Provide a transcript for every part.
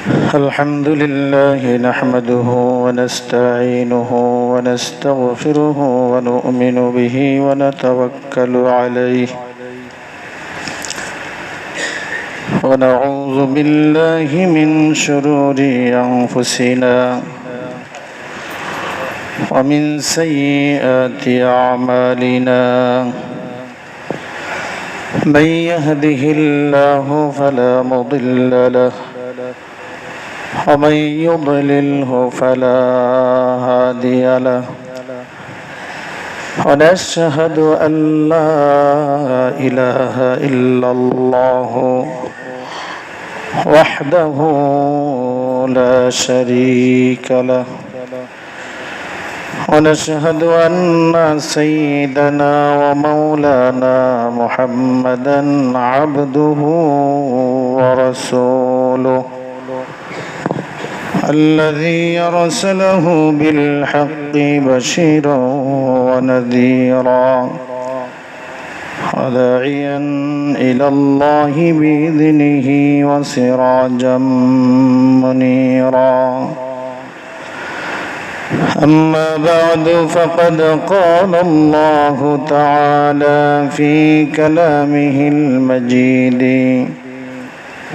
الحمد لله نحمده ونستعينه ونستغفره ونؤمن به ونتوكل عليه ونعوذ بالله من شرور أنفسنا ومن سيئات أعمالنا من يهده الله فلا مضل له ومن يضلله فلا هادي له ونشهد أن لا إله إلا الله وحده لا شريك له ونشهد أن سيدنا ومولانا محمدا عبده ورسوله الذي أرسله بالحق بشيرا ونذيرا وداعيا إلى الله بإذنه وسراجا منيرا أما بعد فقد قال الله تعالى في كلامه المجيد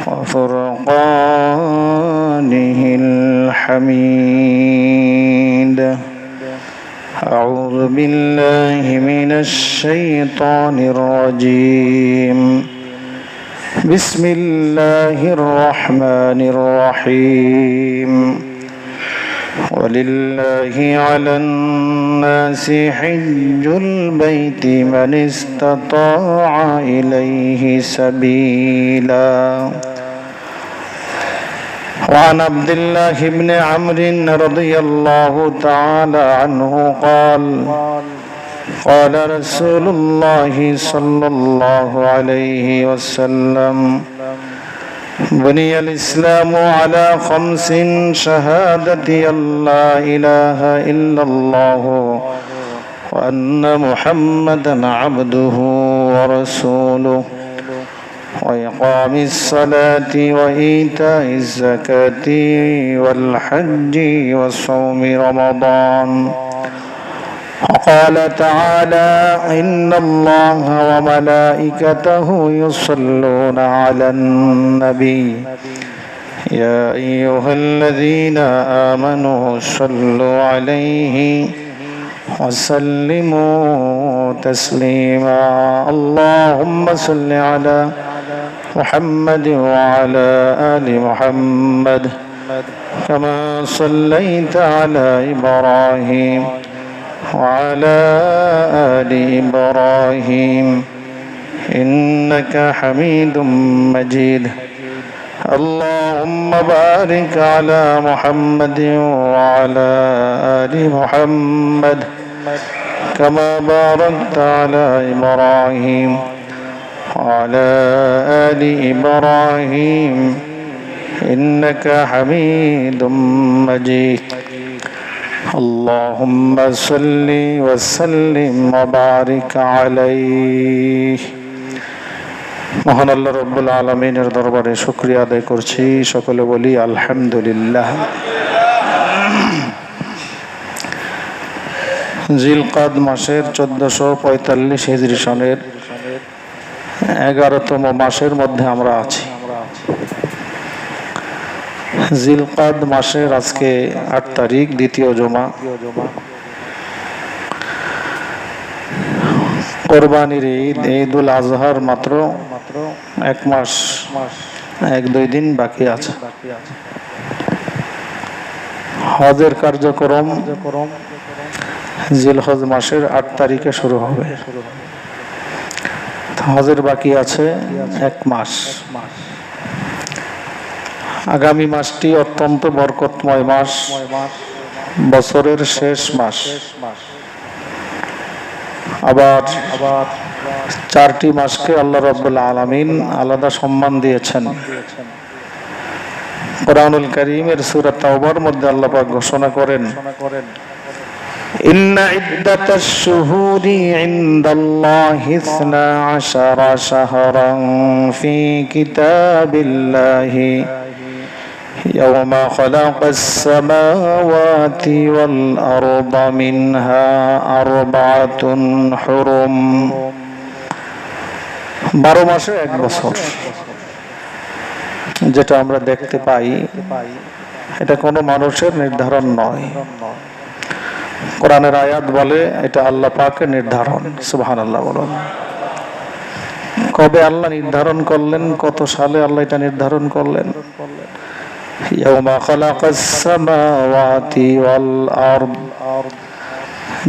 وفرقانه الحميد أعوذ بالله من الشيطان الرجيم بسم الله الرحمن الرحيم ولله على الناس حج البيت من استطاع إليه سبيلا وعن عبد الله بن عمرو رضي الله تعالى عنه قال قال رسول الله صلى الله عليه وسلم بني الإسلام على 5 شهادة أن لا إله إلا الله وأن محمدا عبده ورسوله وإقام الصلاة وإيتاء الزكاة والحج وصوم رمضان وقال تعالى إن الله وملائكته يصلون على النبي يا أيها الذين آمنوا صلوا عليه وسلموا تسليما اللهم صل على محمد وعلى آل محمد كما صليت على إبراهيم وعلى آل إبراهيم إنك حميد مجيد اللهم بارك على محمد وعلى آل محمد كما باركت على إبراهيم وعلى آل إبراهيم إنك حميد مجيد اللهم صل وسلم وبارك عليه মহান আল্লাহ রব্বুল আলামিনের দরবারে শুকরিয়া আদায় করছি সকলে বলি আলহামদুলিল্লাহ জিলকাদ মাসের 1445 হিজরি সনের 11তম মাসের মধ্যে আমরা আছি জিলকাদ মাসের আজকে 8 তারিখ দ্বিতীয় জুমা কোরবানির ঈদ ঈদুল আজহার মাত্র 1 মাস 1-2 দিন বাকি আছে হজের কার্যক্রম জিলহজ মাসের 8 তারিখে শুরু হবে হজের বাকি আছে 1 মাস আগামী মাসটি অত্যন্ত বরকতময় মাস বছরের শেষ মাস আবার 4টি মাসকে আল্লাহ রাব্বুল আলামিন আলাদা সম্মান দিয়েছেন কোরআনুল কারীমের সূরা তাওবার মধ্যে আল্লাহ পাক ঘোষণা করেন إن عدة الشهور عند الله 12 شهرا في كتاب الله ইয়াওমা খালাকাস সামাওয়াতি ওয়াল আরদা মিনহা আরবাআতুন হুরুম। 12 মাসে 1 বছর যেটা আমরা দেখতে পাই, এটা কোনো মানুষের নির্ধারণ নয়। কোরআনের আয়াত বলে এটা আল্লাহ পাকের নির্ধারণ। সুবহানাল্লাহ বলুন। কবে আল্লাহ নির্ধারণ করলেন, কত সালে আল্লাহ এটা নির্ধারণ করলেন? ইয়াওমা খালাকাস সামাওয়াতি ওয়াল আরদ,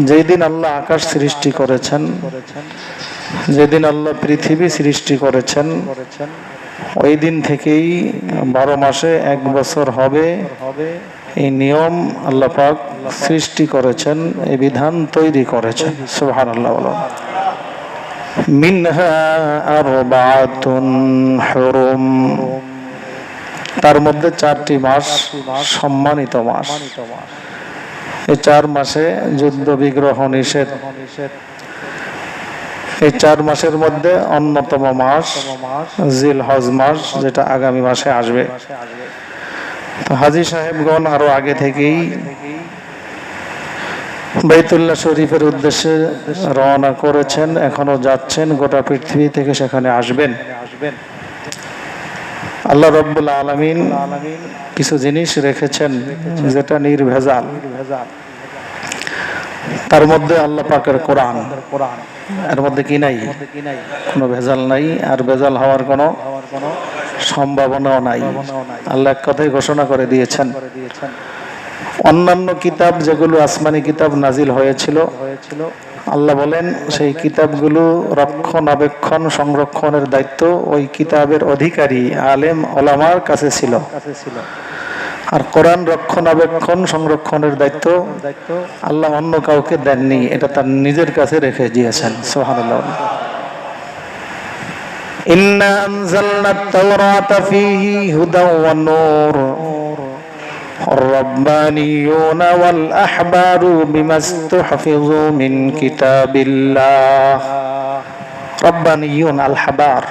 যেদিন আল্লাহ আকাশ সৃষ্টি করেছেন, যেদিন আল্লাহ পৃথিবী সৃষ্টি করেছেন, ওই দিন থেকেই 12 মাসে 1 বছর হবে, এই নিয়ম আল্লাহ পাক সৃষ্টি করেছেন, এই বিধান তৈরি করেছেন। সুবহানাল্লাহ বলুন। মিনহা আরবাআতুন হুরুম, তার মধ্যে 4টি মাস সম্মানিত মাস। এই 4 মাসে যুদ্ধ বিগ্রহ নিষেধ। এই 4 মাসের মধ্যে অন্যতম মাস জিলহজ মাস, যেটা আগামী মাসে আসবে। তো হাজী সাহেবগণ আরো আগে থেকেই বাইতুল্লাহ শরীফের উদ্দেশ্যে রওনা করেছেন, এখনো যাচ্ছেন, গোটা পৃথিবী থেকে সেখানে আসবেন। আল্লাহ রাব্বুল আলামিন কিছু জিনিস রেখেছেন যেটা নির্ভেজাল। তার মধ্যে আল্লাহ পাকের কোরআন, এর মধ্যে কি নাই? কোনো ভেজাল নাই, আর ভেজাল হওয়ার কোনো সম্ভাবনাও নাই। আল্লাহ এক কথাই ঘোষণা করে দিয়েছেন। অন্যান্য কিতাব যেগুলো আসমানি কিতাব নাজিল হয়েছিল, আল্লাহ বলেন সেই কিতাবগুলো রক্ষণাবেক্ষণ সংরক্ষণের দায়িত্ব ওই কিতাবের অধিকারী আলেম ওলামার কাছে ছিল। আর কোরআন রক্ষণাবেক্ষণ সংরক্ষণের দায়িত্ব আল্লাহ অন্য কাউকে দেননি, এটা তার নিজের কাছে রেখে দিয়েছেন। সুবহানাল্লাহ। ইন্না আনজালনাত তাওরাতা ফীহি হুদাও ওয়ান নূর الربانيون والأحبار بما استحفظوا من كتاب الله। ربانيون الحبار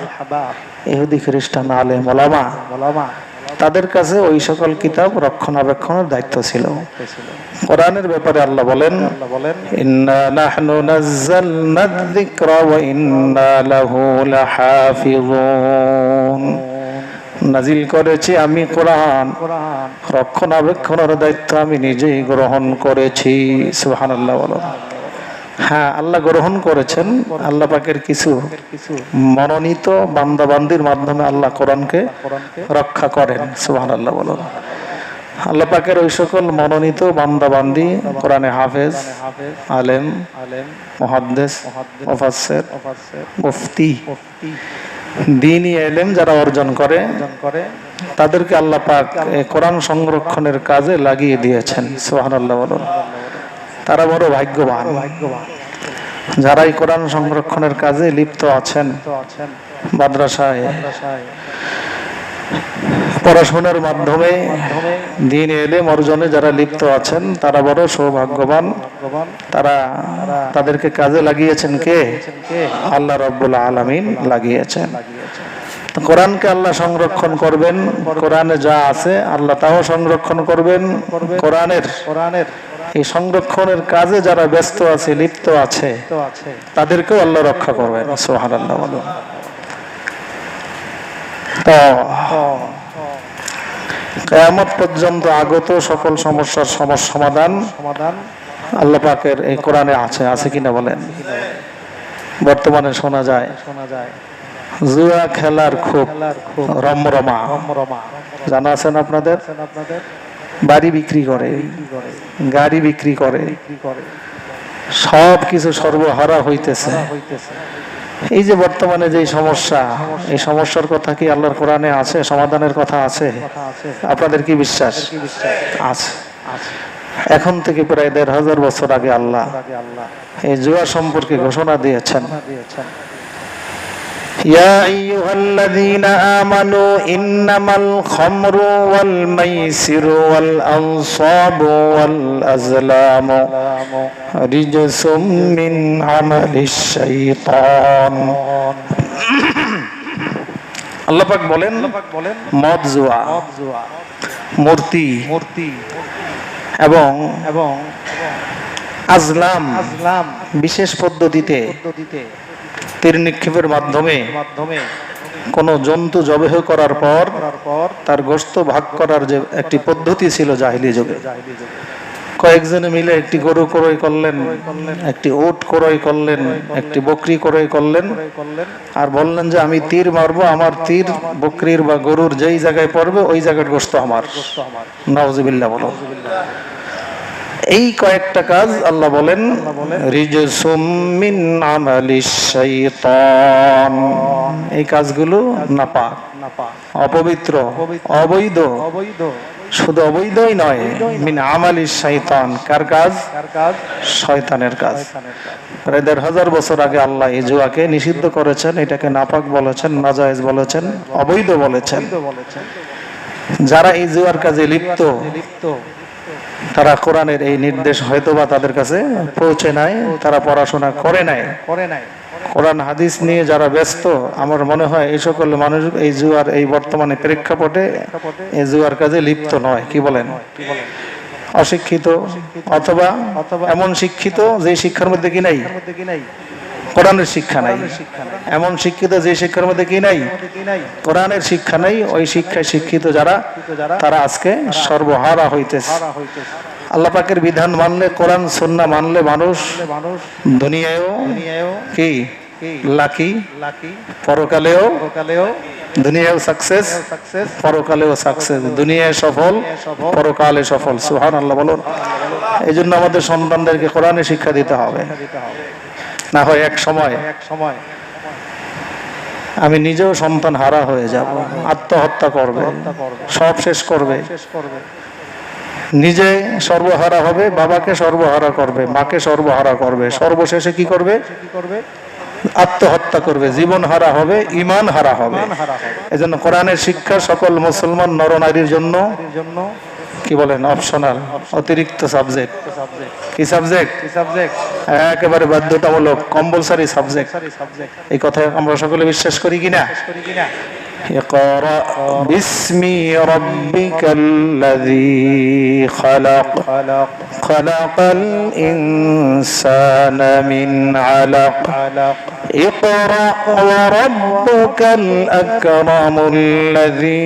ইহুদি খ্রিস্টান আলেম ওলামা, তাদের কাছে ওই সকল কিতাব রক্ষণাবেক্ষণের দায়িত্ব ছিল। কোরআনের ব্যাপারে আল্লাহ বলেন ইন্না নাহনু নাযালনা যিকরা ওয়া ইন্না লাহু লাহাফিযুন। নাজিল করেছি আমি কোরআন, রক্ষণাবেক্ষণের দায়িত্ব আমি নিজেই গ্রহণ করেছি। সুবহানাল্লাহ বলো। হ্যাঁ, আল্লাহ গ্রহণ করেছেন। আল্লাহ পাকের কিছু মনোনীত বান্দাবান্দির মাধ্যমে আল্লাহ কোরআনকে রক্ষা করেন। সুবহানাল্লাহ বলো। আল্লাহ পাকের ওই সকল মনোনীত বান্দাবান্দি কোরআনে হাফেজ, আলেম, মুহাদ্দিস, মুফাসসির, মুফতি, দ্বীনি ইলম যারা অর্জন করে, তাদেরকে আল্লাহ পাক কোরআন সংরক্ষণের কাজে লাগিয়ে দিয়েছেন। সুবহানাল্লাহ বলুন। তারা বড় ভাগ্যবান যারা এই কোরআন সংরক্ষণের কাজে লিপ্ত আছেন। মাদ্রাসায় পড়াশোনার মাধ্যমে দ্বীন ইলম অর্জনে যারা লিপ্ত আছেন, তারা বড় সৌভাগ্যবান। তারা তাদেরকে কাজে লাগিয়েছেন কে? আল্লাহ রাব্বুল আলামিন লাগিয়েছেন। কোরআনকে আল্লাহ সংরক্ষণ করবেন, কোরআনে যা আছে আল্লাহ তাও সংরক্ষণ করবেন। কোরআনের এই সংরক্ষণের কাজে যারা ব্যস্ত আছে, লিপ্ত আছে, তাদেরকেও আল্লাহ রক্ষা করবেন। সুবহানাল্লাহ বলুন। তো কিয়ামত পর্যন্ত আগত সকল সমস্যার সমাধান আল্লাহ পাকের এই কোরআনে আছে। আছে কিনা বলেন? বর্তমানে শোনা যায় জুয়া খেলার খুব রমরমা, জানা আছেন আপনাদের? বাড়ি বিক্রি করে, গাড়ি বিক্রি করে, সব কিছু সর্বহারা হইতেছে। এই যে বর্তমানে যে সমস্যা, এই সমস্যার কথা কি আল্লাহর কোরআনে আছে? সমাধানের কথা আছে? আপনাদের কি বিশ্বাস আছে? এখন থেকে প্রায় ১৫০০ বছর আগে আল্লাহ এই জুয়া সম্পর্কে ঘোষণা দিয়েছেন। يا أيها الذين آمنوا إنما الخمر والميسر والأنصاب والأزلام رجس من عمل الشيطان। আল্লাহ পাক বলেন মদ জুয়া মূর্তি এবং আজলাম বিশেষ পদ্ধতিতে তীর নিক্ষেপের মাধ্যমে কোন জন্তু জবেহ করার পর তার গোশত ভাগ করার যে একটি পদ্ধতি ছিল জাহিলি যুগে, কয়েকজনে মিলে একটি গরু ক্রয় করলেন, একটি উট ক্রয় করলেন, একটি বকরি ক্রয় করলেন, আর বললেন যে আমি তীর মারবো, আমার তীর বকরির বা গরুর যেই জায়গায় পড়বে ওই জায়গার গোশত আমার। নাউজুবিল্লাহ বলো। এই কয়েকটা কাজ আল্লাহ বলেন রিজসুম মিন আমালিশ শাইতান, এই কাজগুলো নাপাক, অপবিত্র, অবৈধ। শুধু অবৈধই নয়, মিন আমালিশ শাইতান, কার কাজ? শয়তানের কাজ। প্রায় ১৫০০ বছর আগে আল্লাহ এই জুয়াকে নিষিদ্ধ করেছেন, এটাকে নাপাক বলেছেন, নাজায়েজ বলেছেন, অবৈধ বলেছেন। যারা এই জুয়ার কাজে লিপ্ত তারা কোরআনের এই নির্দেশ হয়তোবা তাদের কাছে পৌঁছে নাই, তারা পড়াশোনা করে নাই। কোরআন হাদিস নিয়ে যারা ব্যস্ত, আমার মনে হয় এই সকল মানুষ এই জুয়ার এই বর্তমানে প্রেক্ষাপটে এই জুয়ার কাজে লিপ্ত নয়। কি বলেন? অশিক্ষিত অথবা এমন শিক্ষিত যে শিক্ষার মধ্যে কি নাই, কোরআনের শিক্ষা নাই। এমন শিক্ষিত যে শিক্ষার মধ্যে কি নাই, কোরআনের শিক্ষা নাই। ওই শিক্ষায় শিক্ষিত যারা, তারা আজকে সর্বহারা হইতেছে। আল্লাহ পাকের বিধান মানলে, কোরআন সুন্নাহ মানলে মানুষ দুনিয়ায়ও কি লাকি, পরকালেও দুনিয়াও সাকসেস, পরকালেও সাকসেস। দুনিয়ায় সফল, পরকালে সফল। সুবহানাল্লাহ বলুন। এই জন্য আমাদের সন্তানদেরকে কোরআনের শিক্ষা দিতে হবে, না হয় এক সময় আমি নিজেও সন্তান হারা হয়ে যাব, আত্মহত্যা করবে, সব শেষ করবে, নিজে সর্বহারা হবে, বাবাকে সর্বহারা করবে, মাকে সর্বহারা করবে, সর্বশেষে কি করবে? আত্মহত্যা করবে, জীবন হারা হবে, ঈমান হারা হবে। এজন্য কোরআনের শিক্ষা সকল মুসলমান নরনারীর জন্য কি বলেন অপশনাল, অতিরিক্ত সাবজেক্ট। কি সাবজেক্ট? একেবারে বাধ্যতামূলক, কম্পালসারি সাবজেক্ট। এই কথা আমরা সকলে বিশ্বাস করি কিনা? ইকরা বিসমি রাব্বিকাল্লাযী খালাক, খালাকাল ইনসানা মিন আলাক, ইকরা ওয়া রাব্বুকাল আকরামুল্লাযী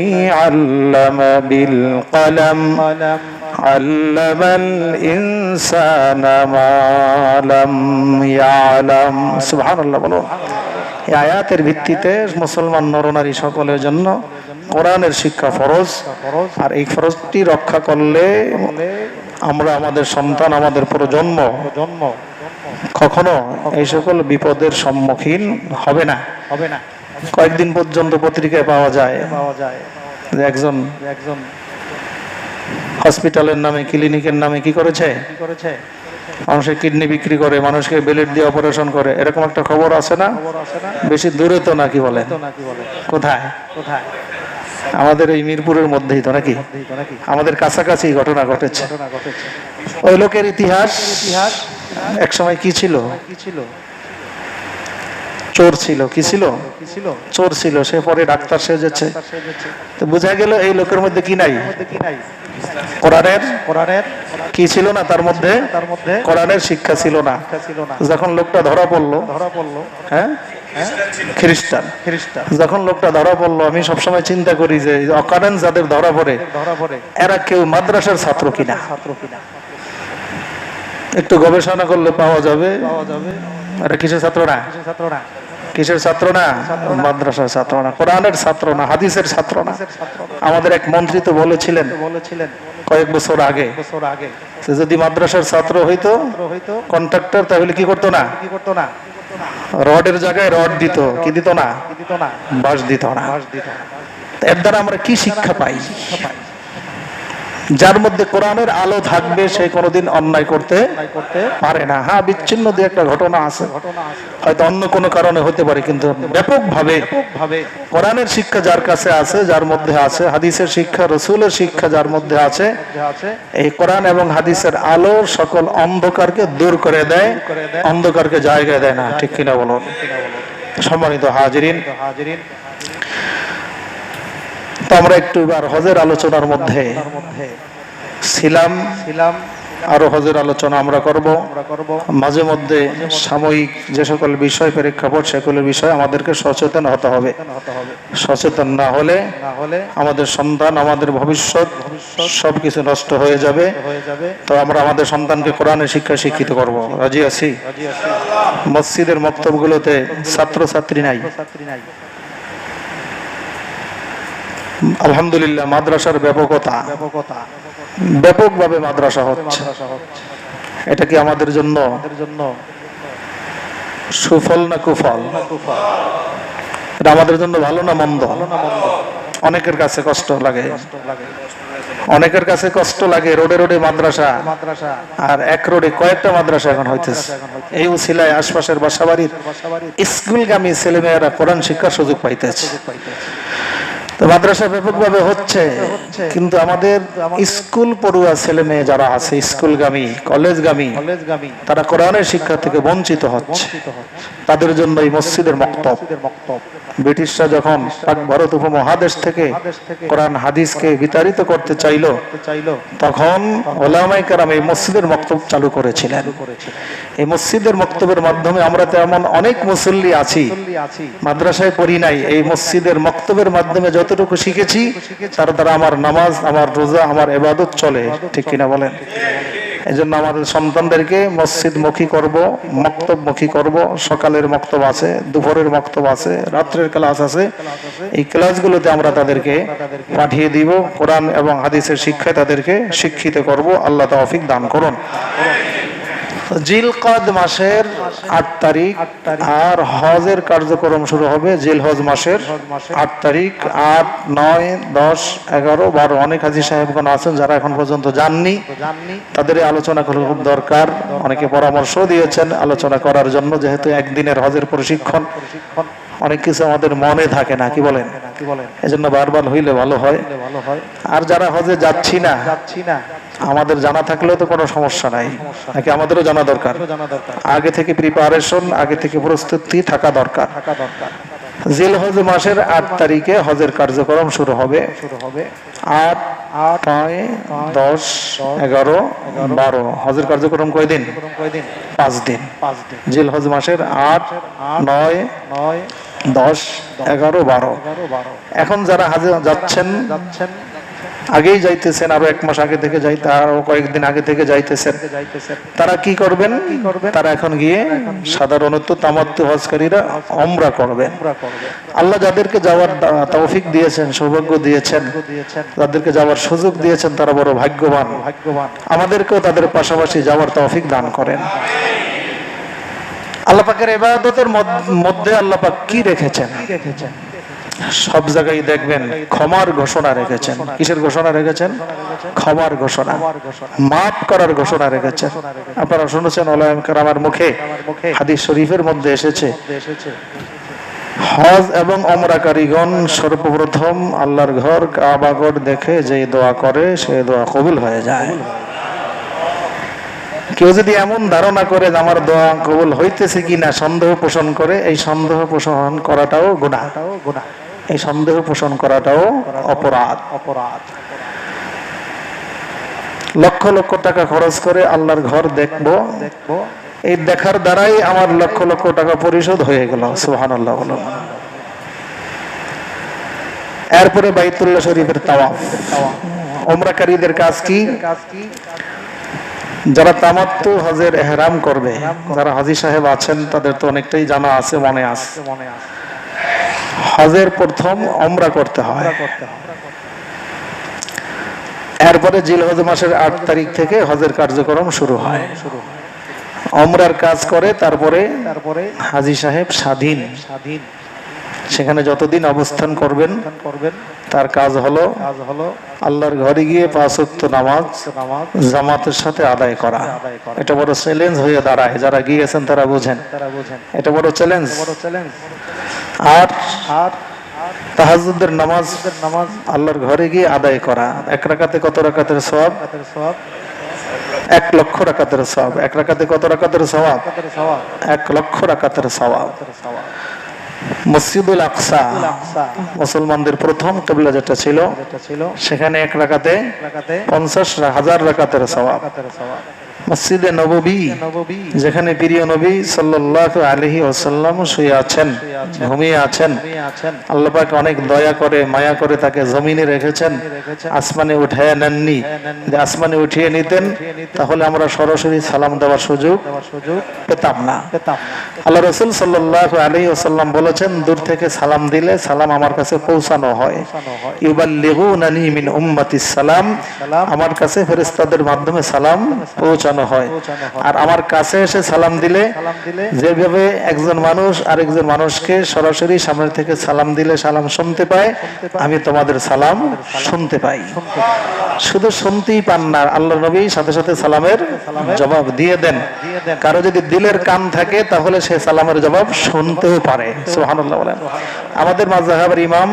আল্লামা বিল কলম, আল্লামাল ইনসানা মা লাম ইয়ালাম। সুবহানাল্লাহ বলো। এই আয়াতের ভিত্তিতে মুসলমান নরনারী সকলের জন্য কোরআনের শিক্ষা ফরজ। আর এই ফরজটি রক্ষা করলে আমরা আমাদের সন্তান, আমাদের প্রজন্ম কখনো এই সকল বিপদের সম্মুখীন হবে না। কয়েকদিন পর্যন্ত পত্রিকায় পাওয়া যায় যে একজন হসপিটালের নামে, ক্লিনিকের নামে কি করেছে, মানুষের কিডনি বিক্রি করে, মানুষকে বেলেট দিয়ে অপারেশন করে, এরকম একটা খবর আছে না? বেশি দূরে তো নাকি বলে? কোথায়? আমাদের এই মিরপুরের মধ্যেই তো নাকি, আমাদের কাছাকাছি ঘটনা ঘটেছে। ওই লোকের ইতিহাস এক সময় কি ছিল? চোর ছিল। কি ছিল? চোর ছিল। সে পরে ডাক্তার সেজেছে। তো বোঝা গেল এই লোকের মধ্যে কি নাই, কোরআনের কি ছিল না, তার মধ্যে কোরআনের শিক্ষা ছিল না। যখন লোকটা ধরা পড়লো, হ্যাঁ খ্রিস্টান, যখন লোকটা ধরা পড়লো, আমি সবসময় চিন্তা করি যে অকারেন্স যাদের ধরা পড়ে এরা কেউ মাদ্রাসার ছাত্র কিনা। একটু গবেষণা করলে পাওয়া যাবে এরা কিসের ছাত্র না, কিসের ছাত্র না, মাদ্রাসার ছাত্র না, কোরআনের ছাত্র না, হাদিসের ছাত্র না। আমাদের এক মন্ত্রী তো বলেছিলেন কয়েক বছর আগে, যদি মাদ্রাসার ছাত্র হইতো কন্ট্রাক্টর, তাহলে কি করতো না, রডের জায়গায় রড দিত, কি দিত না, বাঁশ দিত না। এর দ্বারা আমরা কি শিক্ষা পাই? যার মধ্যে কোরআনের আলো থাকবে সে কোনোদিন অন্যায় করতে পারে না। হ্যাঁ, বিচ্ছিন্ন দু একটা ঘটনা আছে, হয়তো অন্য কোনো কারণে হতে পারে, কিন্তু ব্যাপকভাবে কোরআনের শিক্ষা যার কাছে আছে, যার মধ্যে আছে, হাদিসের শিক্ষা, রসুলের শিক্ষা যার মধ্যে আছে, এই কোরআন এবং হাদিসের আলো সকল অন্ধকারকে দূর করে দেয়, অন্ধকারকে জায়গায় দেয় না। ঠিক কিনা বলুন? সম্মানিত হাজিরিন, তো আমরা একটু এবার হজের আলোচনার মধ্যে ছিলাম, আরো হজের আলোচনা আমরা করব। মাঝে মধ্যে সাময়িক যে সকল বিষয় প্রেক্ষাপট সেগুলোর বিষয়ে আমাদেরকে সচেতন হতে হবে। সচেতন না হলে আমাদের সন্তান, আমাদের ভবিষ্যৎ সবকিছু নষ্ট হয়ে যাবে। তো আমরা আমাদের সন্তানকে কোরআনের শিক্ষা শিক্ষিত করব। রাজি আছি? মসজিদের মক্তবগুলোতে ছাত্রছাত্রী নাই, আলহামদুলিল্লাহ। মাদ্রাসার ব্যাপকভাবে মাদ্রাসা হচ্ছে। এটা কি আমাদের জন্য সুফল না কুফল? এটা আমাদের জন্য ভালো না মন্দ? অনেকের কাছে কষ্ট লাগে, অনেকের কাছে কষ্ট লাগে। রোডে রোডে মাদ্রাসা, আর এক রোডে কয়েকটা মাদ্রাসা এখন হইতেছে। এই উছিলায় আশপাশের বাসাবাড়ির স্কুলগামী ছেলেমেয়েরা কোরআন শিক্ষার সুযোগ পাইতেছে। তো মাদ্রাসা ব্যাপকভাবে হচ্ছে, কিন্তু আমাদের স্কুল পড়ুয়া ছেলে মেয়ে যারা আছে, স্কুলগামী, কলেজগামী, তারা কোরআনের শিক্ষা থেকে বঞ্চিত হচ্ছে। তাদের জন্য এই মসজিদের মক্তব, ব্রিটিশরা যখন পাক ভারত উপমহাদেশ থেকে কোরআন হাদিসকে বিতাড়িত করতে চাইল, তখন ওলামায়ে কেরাম এই মসজিদের মক্তব চালু করেছিলেন। এই মসজিদের মক্তবের মাধ্যমে আমরা তেমন অনেক মুসল্লি আছি, মাদ্রাসায় পড়ি নাই, এই মসজিদের মক্তবের মাধ্যমে যতটুকু শিখেছি তার দ্বারা আমার নামাজ, আমার রোজা, আমার ইবাদত চলে। ঠিক কিনা বলেন? এই জন্য আমাদের সন্তানদেরকে মসজিদমুখী করব, মক্তবমুখী করব। সকালের মক্তব আছে, দুপুরের মক্তব আছে, রাত্রের ক্লাস আছে। এই ক্লাসগুলোতে আমরা তাদেরকে পাঠিয়ে দিব। কোরআন এবং হাদিসের শিক্ষায় তাদেরকে শিক্ষিত করব। আল্লাহ তৌফিক দান করুন। জিলকদ মাসের ৮ তারিখ আর হজের কার্যক্রম শুরু হবে জিলহজ মাসের ৮ তারিখ। ৮, ৯, ১০, ১১, ১২ অনেক হাজী সাহেবগণ আছেন যারা এখন পর্যন্ত যাননি, তাদের আলোচনা করা খুব দরকার। অনেকে পরামর্শ দিয়েছেন আলোচনা করার জন্য, যেহেতু একদিনের হজের প্রশিক্ষণ, অনেক কিছু আমাদের মনে থাকে না, কি বলেন? এজন্য বারবার হইলে ভালো হয়। আর যারা হজে যাচ্ছি না, আমাদের জানা থাকলেও তো কোনো সমস্যা নাই, নাকি আমাদেরও জানা দরকার? আগে থেকে প্রিপারেশন, আগে থেকে প্রস্তুতি থাকা দরকার। জিলহজ মাসের ৮ তারিখে হজের কার্যক্রম শুরু হবে। ৮, ৯, ১০, ১১, ১২ হজের কার্যক্রম কয়দিন? ৫ দিন। জিলহজ মাসের ৮, ৯, ১০, ১১, ১২। এখন যারা হজে যাচ্ছেন, আগেই যাইতেছেন, আরো ১ মাস আগে থেকে যাইতে, আরো কয়েকদিন আগে থেকে যাইতেছেন, তারা কি করবেন? তারা এখন গিয়ে সাধারণত তামাত্তু হজকারীরা উমরা করবেন। আল্লাহ যাদেরকে যাওয়ার তৌফিক দিয়েছেন, সৌভাগ্য দিয়েছেন, যাদেরকে যাওয়ার সুযোগ দিয়েছেন, তারা বড় ভাগ্যবান। আমাদেরকেও তাদের পাশাপাশি যাওয়ার তৌফিক দান করেন। আল্লাহ পাকের ইবাদতের মধ্যে আল্লাহ পাক কি রেখেছেন? সব জায়গায় দেখবেন ক্ষমার ঘোষণা রেখেছেন। কিসের ঘোষণা রেখেছেন? ক্ষমার ঘোষণা, মাফ করার ঘোষণা রেখেছেন। আপনারা শুনেছেন ওলামায়ে কেরামের মুখে, হাদিস শরীফের মধ্যে এসেছে, হজ এবং ওমরাকারীগণ সর্বপ্রথম আল্লাহর ঘর কাবাগর দেখে যে দোয়া করে, সেই দোয়া কবুল হয়ে যায়। কেউ যদি এমন ধারণা করে যে আমার দোয়া কবুল হইতেছে কিনা সন্দেহ পোষণ করে, এই সন্দেহ পোষণ করাটাও গুনাহ, এই সন্দেহ পোষণ করাটাও অপরাধ। লক্ষ লক্ষ টাকা খরচ করে আল্লাহর ঘর দেখবো, এই দেখার দ্বারাই আমার লক্ষ লক্ষ টাকা পরিশোধ হয়ে গেল। সুবহানাল্লাহ বলুন। এরপরে বাইতুল্লাহ শরীফের তাওয়াফ। ওমরাকারীদের কাজ কি? যারা তামাত্তু হজের ইহরাম করবে, যারা হাজী সাহেব আছেন তাদের তো অনেকটাই জানা আছে, মনে আছে। হজের প্রথম উমরা করতে হয়, এরপরে জিলহজ মাসের ৮ তারিখ থেকে হজের কার্যক্রম শুরু হয়। উমরার কাজ করে, তারপরে হাজী সাহেব স্বাধীন, সেখানে যতদিন অবস্থান করবেন তার কাজ হলো আল্লাহর ঘরে গিয়ে ৫ ওয়াক্ত নামাজ জামাতের সাথে আদায় করা। এটা বড় চ্যালেঞ্জ হয়ে দাঁড়ায়, যারা গিয়েছেন তারা বুঝেন, এটা বড় চ্যালেঞ্জ। আর তাহাজ্জুদের নামাজ আল্লাহর ঘরে গিয়ে আদায় করা। ১ রাকাতে কত রাকাতের সওয়াব? ১ লক্ষ রাকাতের সওয়াব। ১ রাকাতে কত রাকাতের সওয়াব? ১ লক্ষ রাকাতের সওয়াব। মসজিদুল আকসা মুসলমানদের প্রথম কিবলা যেটা ছিল, সেখানে এক রাকাতে 50,000 রাকাতের সওয়াব। মসজিদে নববী, যেখানে প্রিয় নবী সাল্লাল্লাহু আলাইহি ওয়াসাল্লাম শুয়ে আছেন, ঘুমিয়ে আছেন, আল্লাহ পাক অনেক দয়া করে মায়া করে তাকে জমিনে রেখেছেন, আসমানে উঠিয়ে নেননি। যদি আসমানে উঠিয়ে নিতেন তাহলে আমরা সরাসরি সালাম দেওয়ার সুযোগ পেতাম না। আল্লাহ রাসূল সাল্লাল্লাহু আলাইহি ওয়াসাল্লাম বলেছেন, দূর থেকে সালাম দিলে সালাম আমার কাছে পৌঁছানো হয়। ইউবাল্লিগুনানি মিন উম্মাতিস সালাম, আমার কাছে ফেরেশতাদের মাধ্যমে সালাম পৌঁছানো হয়। আর আমার কাছে এসে সালাম দিলে, যেভাবে একজন মানুষ আরেকজন মানুষকে সরাসরি সামনে থেকে সালাম দিলে সালাম শুনতে পায়, আমি তোমাদের সালাম শুনতে পাই। শুধু শুনতেই পান না, আল্লাহ নবী সাথে সাথে সালামের জবাব দিয়ে দেন। কারো যদি দিলের কান থাকে তাহলে সে সালামের জবাব শুনতেও পারে। সুবহানাল্লাহ বলেন। আমাদের মাযহাবের ইমাম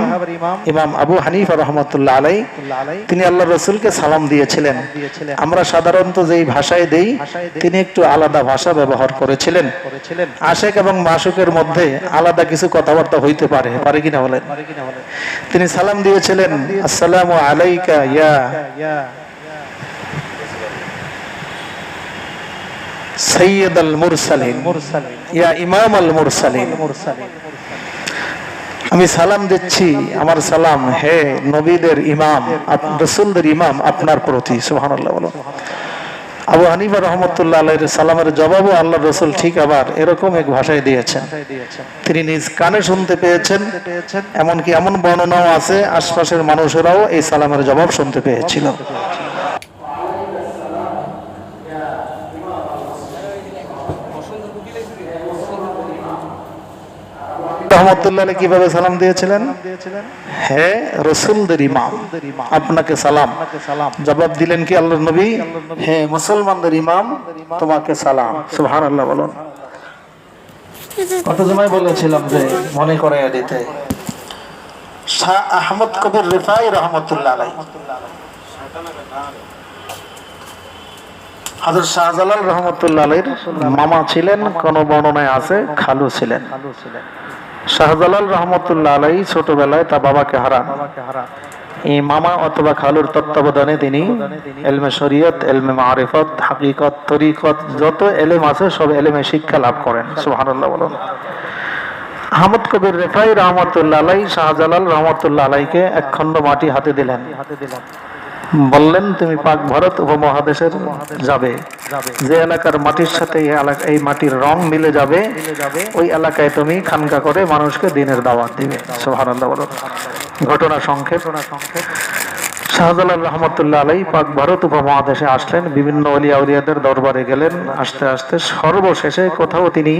আবু হানিফা রাহমাতুল্লাহ আলাইহি, তিনি আল্লাহর রাসূলকে সালাম দিয়েছিলেন। আমরা সাধারণত যেই ভাষায় দেই, তিনি একটু আলাদা ভাষা ব্যবহার করেছিলেন। আশিক এবং মাশুকের মধ্যে আলাদা কিছু কথাবার্তা হইতে পারে, পারে কিনা বলেন। তিনি সালাম দিয়েছিলেন, আসসালামু আলাইকা ইয়া সাইয়্যিদাল মুরসালিন, ইয়া ইমামাল মুরসালিন। আমি সালাম দিচ্ছি, আমার সালাম হে নবীদের ইমাম, রাসূলদের ইমাম আপনার প্রতি। সুবহানাল্লাহ বলো। আবু হানিফা রাহমাতুল্লাহ আলাইহির সালামের জবাবও আল্লাহর রাসূল ঠিক আবার এরকম এক ভাষায় দিয়েছেন। তিনি নিজ কানে শুনতে পেয়েছেন, এমনকি এমন বর্ণনাও আছে আশপাশের মানুষেরাও এই সালামের জবাব শুনতে পেয়েছিল। রহমতুল্লাহ কিভাবে সালাম দিয়েছিলেন? হে রাসূলদের ইমাম, আপনাকে সালাম। জবাব দিলেন কি আল্লাহর নবী? হে মুসলমানদের ইমাম, তোমাকে সালাম। সুবহানাল্লাহ বলুন। কত সময় বলেছিলাম যে মনে করে দিতে। শাহ আহমদ কবির রিফাই রহমতুল্লাহ আলাইহি, হযরত শাহজালাল রহমতুল্লাহ আলাইহির মামা ছিলেন, কোন বর্ণনায় আছে খালু ছিলেন। শাহজালাল রহমতুল্লাহ আলাইহি ছোটবেলায় তার বাবাকে হারান। এই মামা অথবা খালুর তত্ত্বাবধানে তিনি ইলমে শরীয়ত, ইলমে মারিফত, হাকিকত, তরিকত, যত ইলম আছে সব ইলমে শিক্ষা লাভ করেন। সুবহানাল্লাহ বলুন। আহমদ কবির রিফাই রহমতুল্লাহ আলাইহি শাহজালাল রহমতুল্লাহ আলাইহিকে এক খণ্ড মাটি হাতে দিলেন, বললেন তুমি পাক ভারত উপমহাদেশের যাবে, যে এলাকার মাটির সাথে এই মাটির রং মিলে যাবে, ওই এলাকায় তুমি খানকা করে মানুষকে দ্বীনের দাওয়াত দিবে। সুবহানাল্লাহ বলুন। ঘটনা সংক্ষেপ। শাহজালাল রহমতুল্লাহ আলাইহি পাক ভারত উপমহাদেশে আসলেন, বিভিন্ন ওলিয়া উলিয়াদের দরবারে গেলেন। আস্তে আস্তে সর্বশেষে কোথাও তিনি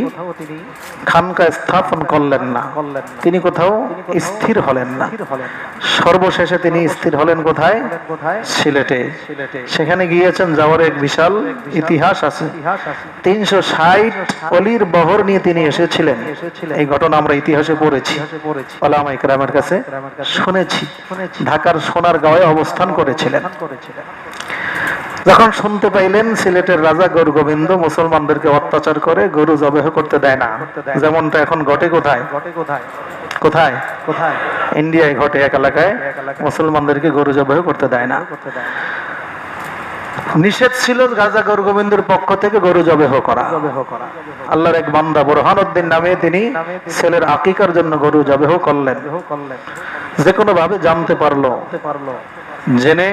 খানকা স্থাপন করলেন না, তিনি কোথাও স্থির হলেন না। সর্বশেষে তিনি স্থির হলেন কোথায়? সিলেটে। সেখানে গিয়েছেন, যাওয়ার এক বিশাল ইতিহাস আছে। 360 অলির বহর নিয়ে তিনি এসেছিলেন। এই ঘটনা আমরা ইতিহাসে পড়েছি, ওলামায়ে কেরামের কাছে শুনেছি। ঢাকার সোনারগাঁওয়ে অবস্থান করেছিলেন। যখন শুনতে পাইলেন সিলেটের রাজা গৌর গোবিন্দ মুসলমানদেরকে অত্যাচার করে, গরু জবাই করতে দেয় না, যেমনটা এখন ঘটে কোথায় কোথায় কোথায় ইন্ডিয়ায় ঘটে। এক এলাকায় মুসলমানদেরকে গরু জবাই করতে দেয় না, নিষেধ ছিল রাজা গৌর গোবিন্দের পক্ষ থেকে গরু জবাই করা। আল্লাহর এক বান্দা বুরহানুদ্দিন নামে তিনি ছেলের আকিকার জন্য গরু জবাই করলেন। যে কোনো ভাবে জানতে পারলো, জেনে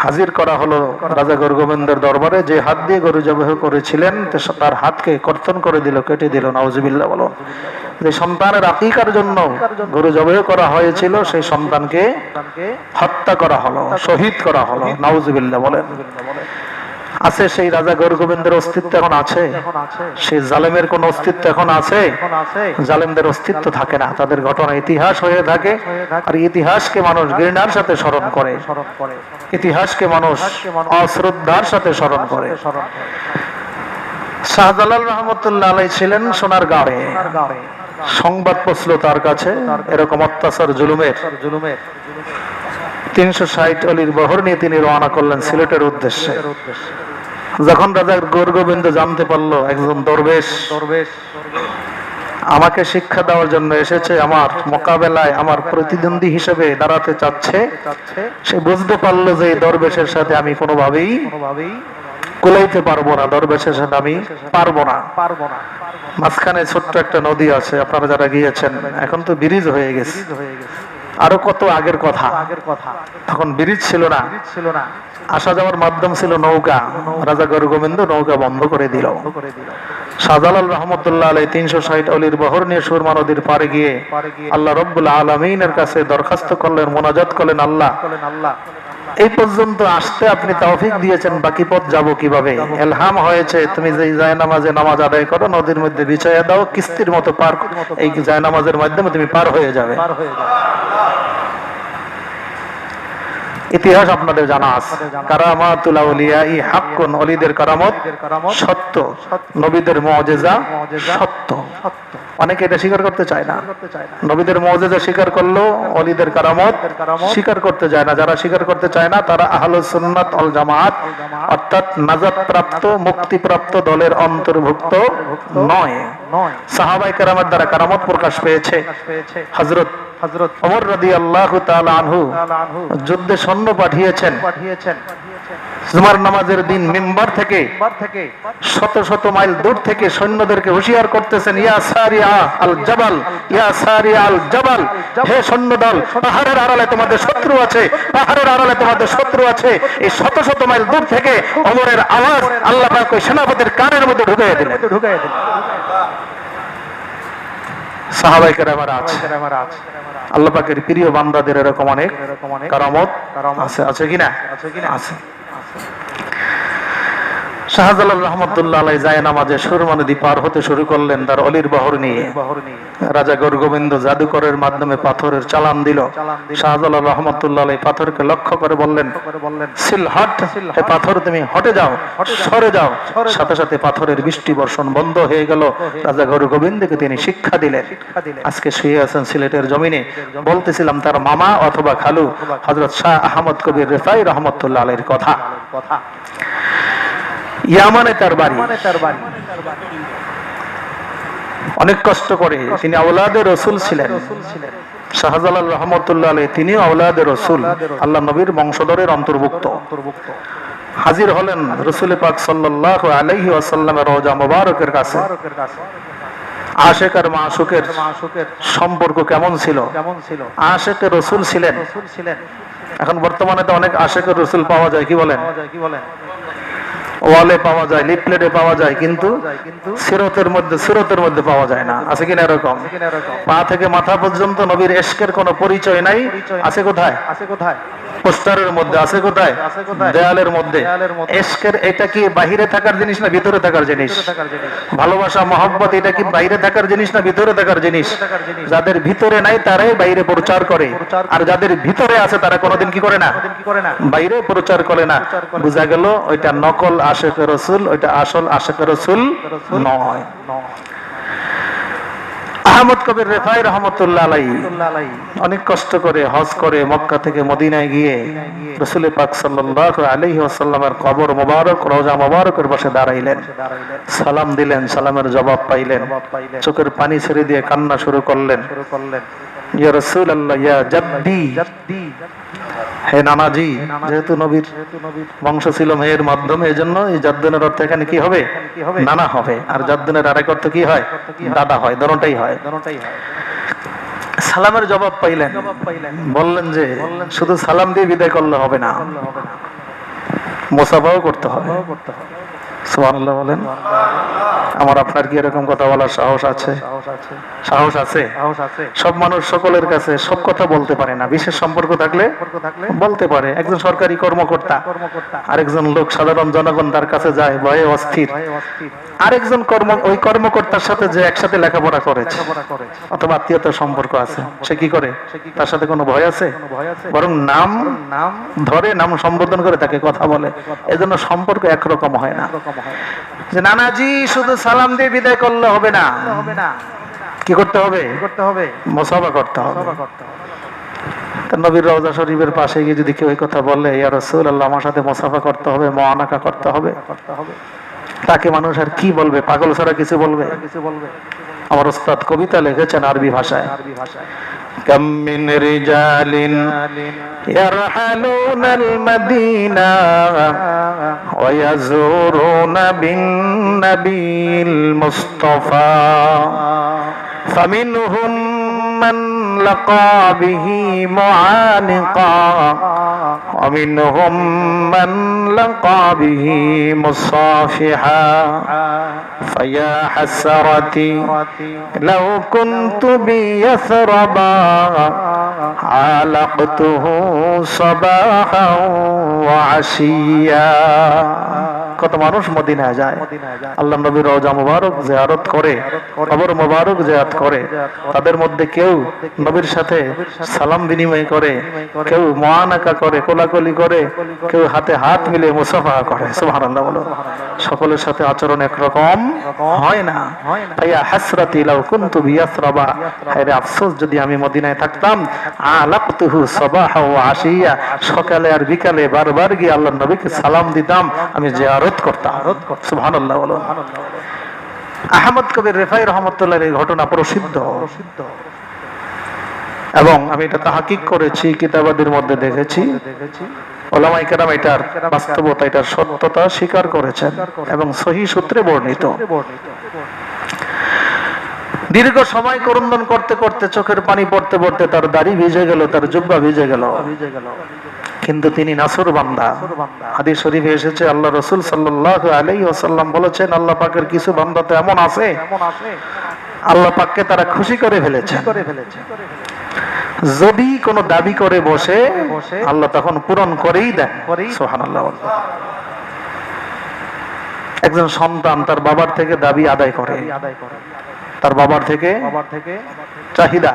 হাজির করা হলো রাজা গৌর গোবিন্দের দরবারে। যে হাত দিয়ে গরু জবাই করেছিলেন তার হাতকে কর্তন করে দিল, কেটে দিল। নাউজুবিল্লাহ বলো। যে সন্তানের আকিকার জন্য গরু জবাই করা হয়েছিল, সেই সন্তানকে হত্যা করা হলো, শহীদ করা হলো। নাউজুবিল্লাহ বলেন। আছে সেই রাজা গৌর গোবিন্দের অস্তিত্ব এখন আছে? সেই জালেমের কোন অস্তিত্ব এখন আছে? জালেমদের অস্তিত্ব থাকে না, তাদের ঘটনা ইতিহাস হয়ে থাকে। আর ইতিহাসকে মানুষ ঘৃণার সাথে স্মরণ করে, ইতিহাসকে মানুষ অশ্রদ্ধার সাথে স্মরণ করে। শাহজালাল রহমতুল্লাহ আলাইহি ছিলেন সোনারগাঁওয়ে। সংবাদ পৌঁছল তার কাছে এরকম অত্যাচার জুলুমের। 360 অলির বহর নিয়ে তিনি রওনা করলেন সিলেটের উদ্দেশ্যে। যখন রাজা গৌর গোবিন্দ জানতে পারলো একজন দরবেশ আমাকে শিক্ষা দেওয়ার জন্য এসেছে, আমার মোকাবেলায় আমার প্রতিদ্বন্দ্বী হিসেবে দাঁড়াতে চাচ্ছে, সে বুঝতে পারলো যে এই দরবেশের সাথে আমি কোনোভাবেই কুলাইতে পারবো না, দরবেশের সাথে আমি পারবো না। মাঝখানে ছোট্ট একটা নদী আছে, আপনারা যারা গিয়েছেন, এখন তো ব্রিজ হয়ে গেছে, আরো কত আগের কথা, তখন ব্রিজ ছিল না, আসা যাওয়ার মাধ্যম ছিল নৌকা। রাজা গরগোবিন্দ নৌকা বন্ধ করে দিল। শাহজালাল রহমতুল্লাহ আলাইহি 360 অলির বহর নিয়ে সুরমা নদীর পাড়ে গিয়ে আল্লাহ রব্বুল আলামিনের কাছে দরখাস্ত করলেন, মোনাজাত করলেন, আল্লাহ এই পর্যন্ত আসতে আপনি তৌফিক দিয়েছেন, বাকি পথ যাব কিভাবে? ইলহাম হয়েছে তুমি যে জায়নামাজে নামাজ আদায় করো, নদীর মধ্যে বিছায়া দাও, কিস্তির মতো পার, এই জায়নামাজের মাধ্যমে তুমি পার হয়ে যাবে। ইতিহাস আপনাদের জানা আছে, কারামাতুল আউলিয়াই হাক্কুন, ওলিদের কারামত সত্য, নবীদের মুআজিজা সত্য। অনেকে এটা স্বীকার করতে চায় না, নবীদের মুআজিজা স্বীকার করলেও ওলিদের কারামত স্বীকার করতে চায় না। যারা স্বীকার করতে চায় না তারা আহলুস সুন্নাত ওয়াল জামাত অর্থাৎ নাজাত প্রাপ্ত, মুক্তি প্রাপ্ত দলের অন্তর্ভুক্ত নয়। সাহাবায়ে কেরামের দ্বারা কারামত প্রকাশ পেয়েছে। হযরত ওমর রাদিয়াল্লাহু তাআলা আনহু যুদ্ধে সৈন্য পাঠিয়েছেন। জুমার নামাজের দিন মিম্বার থেকে শত শত মাইল দূর থেকে সৈন্যদেরকে হুঁশিয়ার করতেছেন, ইয়া সারিয়া আল জাবাল, ইয়া সারিয়া আল জাবাল, হে সৈন্যদল, পাহাড়ের আড়ালে তোমাদের শত্রু আছে, পাহাড়ের আড়ালে তোমাদের শত্রু আছে। এই শত শত মাইল দূর থেকে ওমরের আওয়াজ আল্লাহ পাক ওই সেনাপতির কানের মধ্যে ঢুকিয়ে দিলেন। সাহাবায়ে কেরামের আছে, আল্লাহ পাকের প্রিয় বান্দাদের এরকম অনেক কারামত আছে, আছে কিনা? আছে। শাহজালাল রহমতুল্লাহ আলাইহি জায়নামাজে সুরমা নদী পার হতে শুরু করলেন তার অলির বহর নিয়ে। রাজা গরগোবিন্দ জাদুকরের মাধ্যমে পাথরের চালান দিল। শাহজালাল রহমতুল্লাহ আলাইহি পাথরকে লক্ষ্য করে বললেন, সিল হট, হে পাথর তুমি হটে যাও, সরে যাও। সাথে সাথে পাথরের বৃষ্টি বর্ষণ বন্ধ হয়ে গেল। রাজা গরগোবিন্দকে তিনি শিক্ষা দিলেন। আজকে শুয়ে আছেন সিলেটের জমিনে। বলতেছিলাম তার মামা অথবা খালু হযরত শাহ আহমদ কবির রেফাই রহমতুল্লাহ আলাইহির কথা। ইয়ামানে তার বাড়ি। অনেক কষ্ট করে তিনি আওলাদে রাসূল ছিলেন। শাহজালাল রহমতুল্লাহ আলাইহি তিনি আওলাদে রাসূল, আল্লাহ নবীর বংশধরের অন্তর্ভুক্ত। হাজির হলেন রাসূল পাক সাল্লাল্লাহু আলাইহি ওয়াসাল্লামের রওজা মুবারকের কাছে। আশিক আর মাশুকের সম্পর্ক কেমন ছিল? আশিকে রাসূল ছিলেন। এখন বর্তমানে তো অনেক আশিকে রাসূল পাওয়া যায়, কি বলেন? ওয়ালে পাওয়া যায়, লিফলেটে পাওয়া যায়, কিন্তু সিরাতের মধ্যে পাওয়া যায় না। আছে কিনা এরকম? পা থেকে মাথা পর্যন্ত নবীর ইশকের কোনো পরিচয় নাই। আছে কোথায়? পোস্টারের মধ্যে। আছে কোথায়? দেয়ালের মধ্যে। ইশকের এটা কি বাইরে থাকার জিনিস না ভিতরে থাকার জিনিস? ভালোবাসা মহব্বত এটা কি বাইরে থাকার জিনিস না ভিতরে থাকার জিনিস? যাদের ভিতরে নাই তারাই বাইরে প্রচার করে, আর যাদের ভিতরে আছে তারা কোনোদিন কি করে না? বাইরে প্রচার করে না। বোঝা গেল ওইটা নকল আশিক রাসূল, ওইটা আসল আশিক রাসূল নয়। আহমদ কবির রেফাই রহমতুল্লাহ আলাইহি অনেক কষ্ট করে হজ করে মক্কা থেকে মদিনায় গিয়ে রাসূল পাক সাল্লাল্লাহু আলাইহি ওয়াসাল্লামের কবর মোবারক, রওজা মোবারকের পাশে দাঁড়াইলেন, সালাম দিলেন, সালামের জবাব পাইলেন, চোখের পানি ছেড়ে দিয়ে কান্না শুরু করলেন। ইয়া রাসূলুল্লাহ, ইয়া জাদ্দি, হে নানাজি। যেহেতু নবীর বংশ ছিল মেয়ের মাধ্যমে, এজন্য এই জাদ্দুনের অর্থ এখানে কি হবে? নানা হবে। আর জাদ্দুনের আরেক অর্থ কি হয়? দাদা হয়, দোনোটাই হয়। সালামের জবাব পাইলেন, বললেন যে শুধু সালাম দিয়ে বিদায় করলে হবে না, মুসাফাও করতে হবে। সুবহানাল্লাহ বলেন। আমার আপনার কি এরকম কথা বলার সাহস আছে? সাহস আছে? সব মানুষ সকলের কাছে সব কথা বলতে পারে না। বিশেষ সম্পর্ক থাকলে বলতে পারে। একজন সরকারি কর্মকর্তা আরেকজন লোক সাধারণ জনগণ তার কাছে যায় ভয়ে অস্থির। আরেকজন ওই কর্মকর্তার সাথে যে একসাথে লেখাপড়া করেছে অথবা আত্মীয়তার সম্পর্ক আছে, সে কি করে? তার সাথে কোনো ভয় আছে? বরং নাম ধরে, নাম সম্বোধন করে তাকে কথা বলে। এজন্য সম্পর্ক একরকম হয় না। যে নানাজি শুধু সালাম দিয়ে বিদায় করলে হবে না, কি করতে হবে? মুসাফা করতে হবে। নবীর রওজা শরীফের পাশে গিয়ে যদি কেউ এই কথা বলে, ইয়া রাসূলুল্লাহ আমার সাথে মুসাফা করতে হবে, মুআনাকা করতে হবে, তাকে মানুষ আর কি বলবে? পাগল ছাড়া কিছু বলবে? আমার উস্তাদ কবিতা লিখেছেন আরবি ভাষায়, কাম মিন রিজালিন ইয়ারহালুনাল মাদিনা ওয়া ইয়াজুরুনা বিন নাবিল মুস্তাফা ফামিনহুম মান লাকা বিহি মুআনিকা ওয়া মিনহুম মান লাকা বিহি মুসাফিহা فيا حسرتي لو كنت بيثربا عالقته صباحا وعشيا। কত মানুষ মদিনায় যায়, আল্লাহ নবীর রওজা মুবারক জিয়ারত করে, কবর মুবারক জিয়ারত করে, তাদের মধ্যে কেউ নবীর সাথে সালাম বিনিময় করে, কেউ মুআনাকা করে, কোলাকুলি করে, কেউ হাতে হাত মিলিয়ে মুসাফা করে। সুবহানাল্লাহ বলো। সকলের সাথে আচরণ একরকম হয় না। ভাইয়া হাসরাতি লাউ কুনতু বিয়াসরাবা, হায়রে আফসোস যদি আমি মদিনায় থাকতাম, আলাকতুহু সাবাহা ওয়া আশিয়া, সকালে আর বিকালে বারবার গিয়ে আল্লাহর নবীকে সালাম দিতাম, আমি জিয়ারত করতাম। সুবহানাল্লাহ বলো। আহমদ কবির রিফাই রহমাতুল্লাহর এই ঘটনা প্রসিদ্ধ এবং আমি এটা তাহকিক করেছি, কিতাবাদের মধ্যে দেখেছি। উলামায়ে কেরাম এটার বাস্তবতা, এটার সত্যতা স্বীকার করেছেন এবং সহিহ সূত্রে বর্ণিত। দীর্ঘ সময় ক্রন্দন করতে করতে, চোখের পানি পড়তে পড়তে তার দাড়ি ভিজে গেল, তার জুব্বা ভিজে গেল, কিন্তু তিনি নাসুর বান্দা। হাদিস শরীফে এসেছে আল্লাহ রাসূল সাল্লাল্লাহু আলাইহি ওয়াসাল্লাম বলেছেন, আল্লাহ পাকের কিছু বান্দা তো এমন আছে আল্লাহ পাককে তারা খুশি করে ফেলেছে, যদি কোনো দাবি করে বসে আল্লাহ তখন পূরণ করেই দেন। সুবহানাল্লাহ। একজন সন্তান তার বাবার থেকে দাবি আদায় করে, তার বাবার থেকে চাহিদা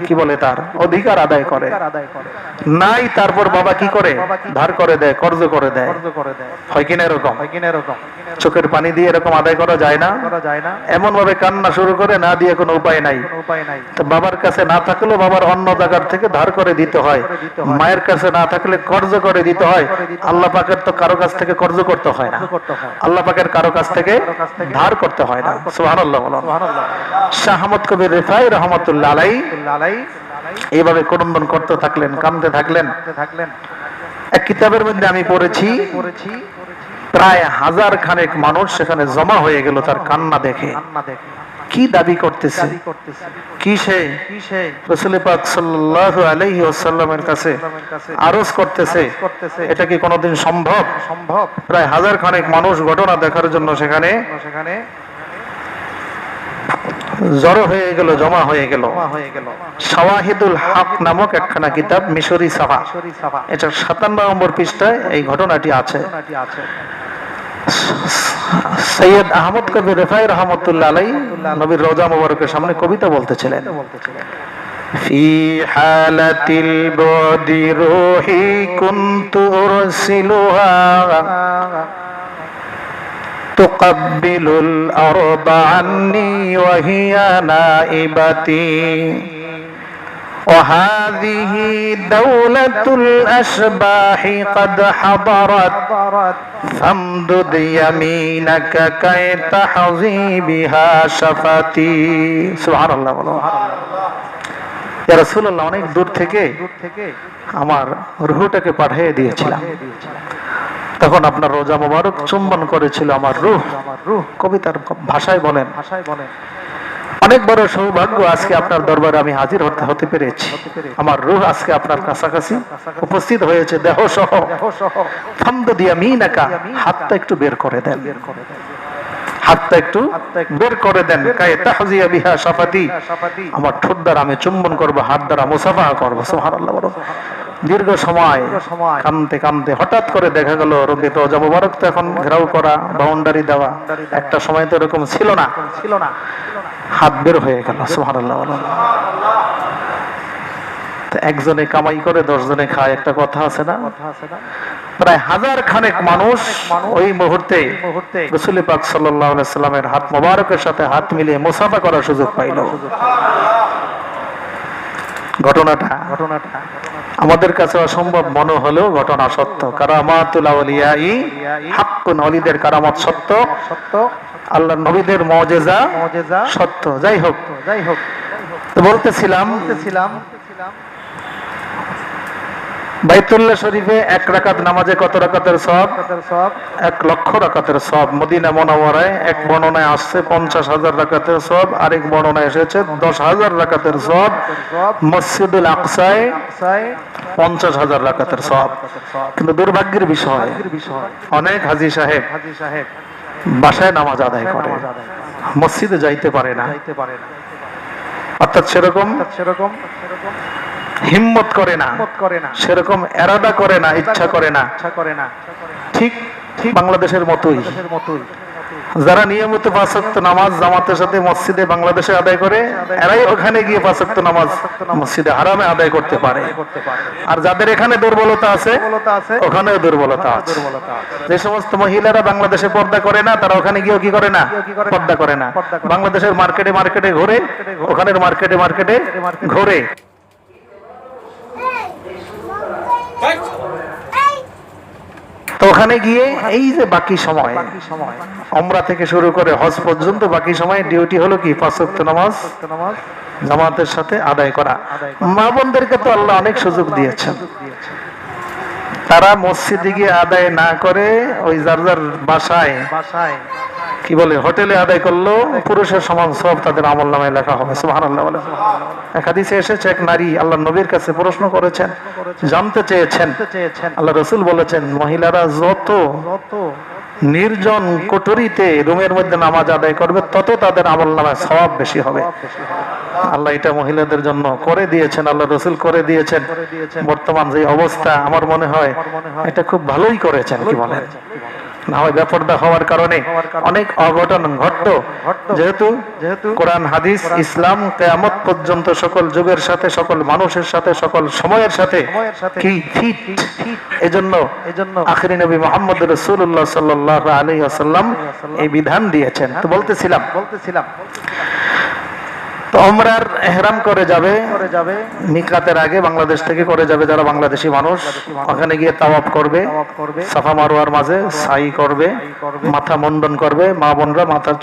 কি বলে তার অধিকার আদায় করে, নাই তারপর বাবা কি করে, ধার করে দেয়, কর্জ করে দেয়, হয় কিনা এরকম? চোখের পানি দিয়ে এরকম আদায় করা যায় না? এমন ভাবে কান্না শুরু করে, না দিয়ে কোনো উপায় নাই। তো বাবার কাছে না থাকলেও বাবার অন্য জায়গার থেকে ধার করে দিতে হয়, মায়ের কাছে না থাকলে কর্জ করে দিতে হয়। আল্লাহ পাকের তো কারো কাছ থেকে কর্জ করতে হয় না, আল্লাহ পাকের কারো কাছ থেকে ধার করতে হয় না। সুবহানাল্লাহ। শাহ আহমদ কবির রিফাই রহমাতুল্লাহ আলাইহি এইভাবে ক্রন্দন করতে থাকলেন, কাঁদতে থাকলেন। এক কিতাবের মধ্যে আমি পড়েছি, প্রায় 1000 খানেক মানুষ সেখানে জমা হয়ে গেল তার কান্না দেখে। কি দাবি করতেছে, কি সে রাসূল পাক সাল্লাল্লাহু আলাইহি ওয়াসাল্লামের কাছে আরজ করতেছে, এটা কি কোনোদিন সম্ভব? প্রায় 1000 খানেক মানুষ ঘটনা দেখার জন্য সেখানে জড়ো হয়ে গেল, জমা হয়ে গেল। শাওয়াহিদুল হক নামক একখানা কিতাব, মিশরি সাফা, এটা 57 নম্বর পৃষ্ঠায় এই ঘটনাটি আছে। সৈয়দ আহমদ কবির রিফাই রহমাতুল্লাহ আলাইহি নবীর রওজা মুবারকের সামনে কবিতা বলতেছিলেন। ফি হালাতিল বুদি রূহি কুনতু উরসিলুহা تقبل الأرض عني وهي نائبتي وهذه دولة الأشباح قد حضرت فامدد يمينك كي تحظي بها شفتي। سبحان الله। ইয়া রাসূলুল্লাহ, অনেক দূর থেকে আমার রূহটাকে পাঠিয়ে দিয়েছিলাম, তখন আপনার রোজা মোবারক চুম্বন করেছিল আমার রূহ। কবিতার ভাষায় বলেন, অনেক বড় সৌভাগ্য আজকে আপনার দরবারে আমি হাজির হতে পেরেছি। আমার রূহ আজকে আপনার কাছাকাছি উপস্থিত হয়েছে, দেহ সহ। ফামদুদ ইয়ামিনাকা, হাতটা একটু বের করে দেন, হাতটা একটু বের করে দেন। কায়ে তাহজিয়া বিহা শাফাতি, আমার ঠোঁট দ্বারা আমি চুম্বন করব, হাত দ্বারা মুসাফা করব। সুবহানাল্লাহ। বলো। দীর্ঘ সময় কাঁদতে কাঁদতে হঠাৎ করে দেখা গেল রোগীর রওজা মুবারক তো এখন ঘেরাও করা, বাউন্ডারি দেওয়া, একটা সময় তো এরকম ছিল না, হাত বের হয়ে গেল। সুবহানাল্লাহ। একজনে কামাই করে 10 জনে খায়, একটা কথা আছে না? প্রায় 1000 খানেক মানুষ ওই মুহূর্তে রাসূল পাক সাল্লাল্লাহু আলাইহি সাল্লামের হাত মোবারকের সাথে হাত মিলিয়ে মুসাফা করার সুযোগ পাইল। ঘটনাটা আমাদের কাছে অসম্ভব মনে হলেও ঘটনা সত্য। কারামাতুল আউলিয়াই হাক্কুন, ওলিদের কারামত সত্য। আল্লাহ নবীদের মুজিজা সত্য। যাই হোক, তো বলতেছিলাম বাইতুল্লাহ শরীফে 1 রাকাত নামাজে কত রাকাতের সওয়াব? 1 লক্ষ রাকাতের সওয়াব। মদিনা মুনাওয়ারায় এক বর্ণনায় আসছে 50,000 রাকাতের সওয়াব, আরেক বর্ণনায় এসেছে 10,000 রাকাতের সওয়াব। মসজিদুল আকসায় 50,000 রাকাতের সওয়াব। কিন্তু দুর্ভাগ্যের বিষয়, অনেক হাজী সাহেব বাসায় নামাজ আদায় করে, মসজিদে যাইতে পারে না, অর্থাৎ সেরকম হিম্মত করে না, সেরকম এরাদা করে না, ইচ্ছা করে না। ঠিক বাংলাদেশের মতোই যারা নিয়মিত 5 ওয়াক্ত নামাজ জামাতের সাথে মসজিদে বাংলাদেশে আদায় করে, এরাই ওখানে গিয়ে 5 ওয়াক্ত নামাজ মসজিদে হারামে আদায় করতে পারে। আর যাদের এখানে দুর্বলতা আছে, ওখানেও দুর্বলতা আছে। যে সমস্ত মহিলারা বাংলাদেশে পর্দা করে না, তারা ওখানে গিয়েও কি করে না? পর্দা করে না। বাংলাদেশের মার্কেটে ঘুরে, ওখানের মার্কেটে ঘুরে। তো ওখানে গিয়ে এই যে বাকি সময় উমরা থেকে শুরু করে হজ পর্যন্ত বাকি সময় ডিউটি হলো কি? 5 ওয়াক্ত নামাজ জামাতের সাথে আদায় করা। মা বোনদেরকে তো আল্লাহ অনেক সুযোগ দিয়েছেন, তারা মসজিদে গিয়ে আদায় না করে ওই যার যার বাসায় কি বলে হোটেলে আদায় করলো, পুরুষের সমান সব তাদের আমলনামায় লেখা হবে। সুবহানাল্লাহ। এক হাদিসে এসেছে, এক নারী আল্লাহর নবীর কাছে প্রশ্ন করেছেন, জানতে চেয়েছেন। আল্লাহ রাসূল বলেছেন, মহিলারা যত নির্জন কুঠরিতে রুমের মধ্যে নামাজ আদায় করবে, তত তাদের আমলনামায় সওয়াব বেশি হবে। আল্লাহ এটা মহিলাদের জন্য করে দিয়েছেন, আল্লাহ রাসূল করে দিয়েছেন। বর্তমান যে অবস্থা, আমার মনে হয় এটা খুব ভালোই করেছেন, কি বলেন? না হয় বেপরদা হওয়ার কারণে অনেক অঘটন ঘটতো। যেহেতু কোরআন হাদিস ইসলাম কিয়ামত পর্যন্ত সকল যুগের সাথে, সকল মানুষের সাথে, সকল সময়ের সাথে কি ফিট, এজন্য আখিরি নবী মুহাম্মদ রাসূলুল্লাহ সাল্লাল্লাহু আলাইহি ওয়াসাল্লাম এই বিধান দিয়েছেন। তো বলতেছিলাম তো উমরার ইহরাম করে যাবে মিকাতের আগে, বাংলাদেশ থেকে করে যাবে যারা বাংলাদেশি মানুষ, ওখানে গিয়ে তাওয়াফ করবে, সাফা মারওয়ার মাঝে সাই করবে, মাথা মুন্ডন করবে, মা বোনরা মাথার